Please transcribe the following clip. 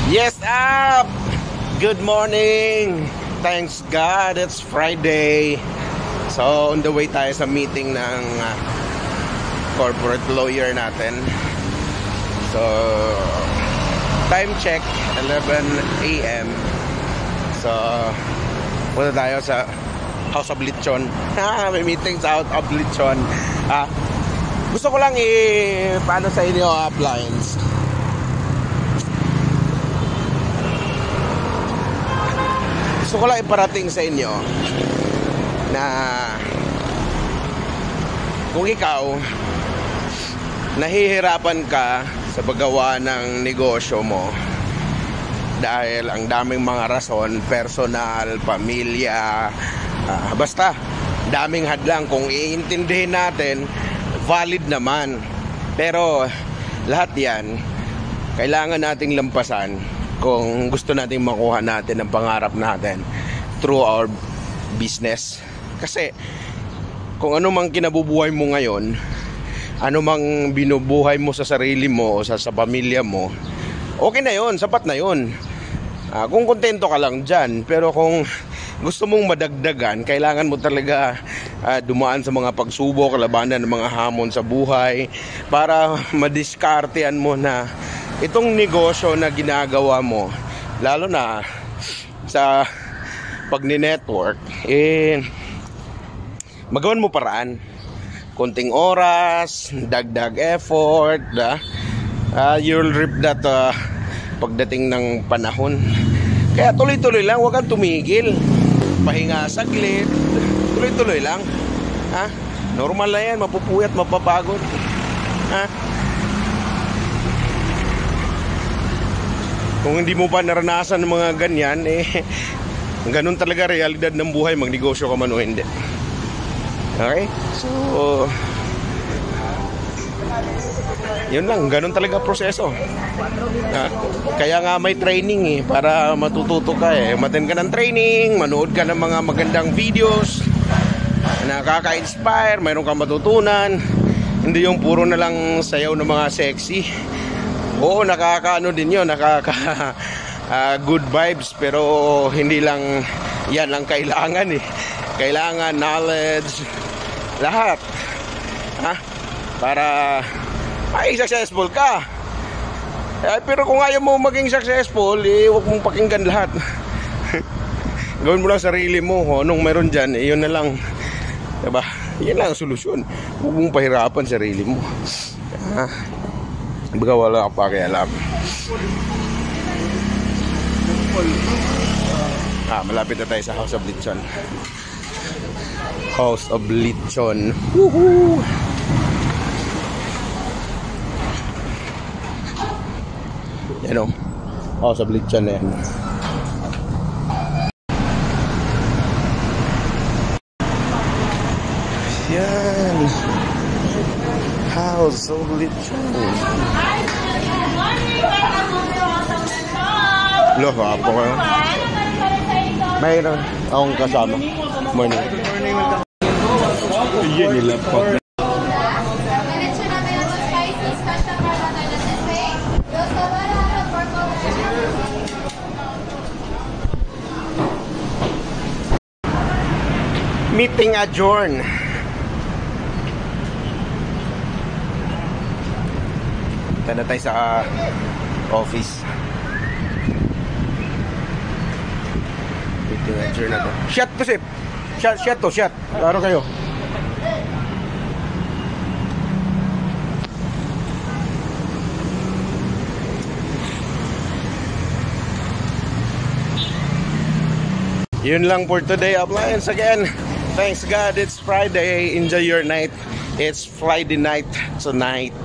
Yes up! Good morning! Thanks God, it's Friday. So on the way tayo sa meeting ng corporate lawyer natin. So time check 11 AM. So punta tayo sa House of Lechon. May meeting sa House of Lechon. Gusto ko lang paano sa inyo appliance. Gusto ko lang iparating sa inyo na kung ikaw nahihirapan ka sa paggawa ng negosyo mo dahil ang daming mga rason, personal, pamilya, basta daming hadlang. Kung iintindihin natin, valid naman, pero lahat yan kailangan nating lampasan kung gusto nating makuha natin ang pangarap natin through our business. Kasi kung ano mang kinabubuhay mo ngayon, ano mang binubuhay mo sa sarili mo o sa pamilya mo, okay na yon, sapat na yon. Kung kontento ka lang dyan. Pero kung gusto mong madagdagan, kailangan mo talaga dumaan sa mga pagsubok, labanan ng mga hamon sa buhay para madiskartehan mo na itong negosyo na ginagawa mo, lalo na sa pagni-network, magawan mo paraan. Konting oras, dagdag effort, you'll reap that pagdating ng panahon. Kaya tuloy-tuloy lang, huwag kang tumigil. Pahinga saglit, tuloy-tuloy lang. Normal na yan, mapupuyat, mapapagod. Kung hindi mo pa naranasan ng mga ganyan, ganun talaga realidad ng buhay, magnegosyo ka man o hindi. Okay? So yun lang, ganun talaga proseso. Kaya nga may training para matututo ka Umattend ka ng training, manood ka ng mga magandang videos nakaka-inspire, mayroon kang matutunan. Hindi yung puro na lang sayaw ng mga sexy. Oo, nakakaano din yun, good vibes, pero hindi lang yan ang kailangan Kailangan knowledge, lahat para maging successful ka. Pero kung ayaw mo maging successful, huwag mong pakinggan lahat. Gawin mo lang sarili mo. Anong meron dyan, yun na lang, diba? Yan lang ang solusyon. Huwag mong pahirapan sarili mo. Baga wala ka pakialam. Malapit na tayo sa House of Lechon. House of Lechon. Woohoo! Yan House of Lechon na yan. Yan. House of Lechon. Lo, hapo kayo. Mayroon akong kasama. Morning. Iyan nila po. Meeting adjourn. Tanda tayo sa office. Meeting adjourn na to. Shot to sip. Shot to, shot. Klaro kayo. Yun lang for today, appliance again. Thanks God, it's Friday. Enjoy your night. It's Friday night tonight.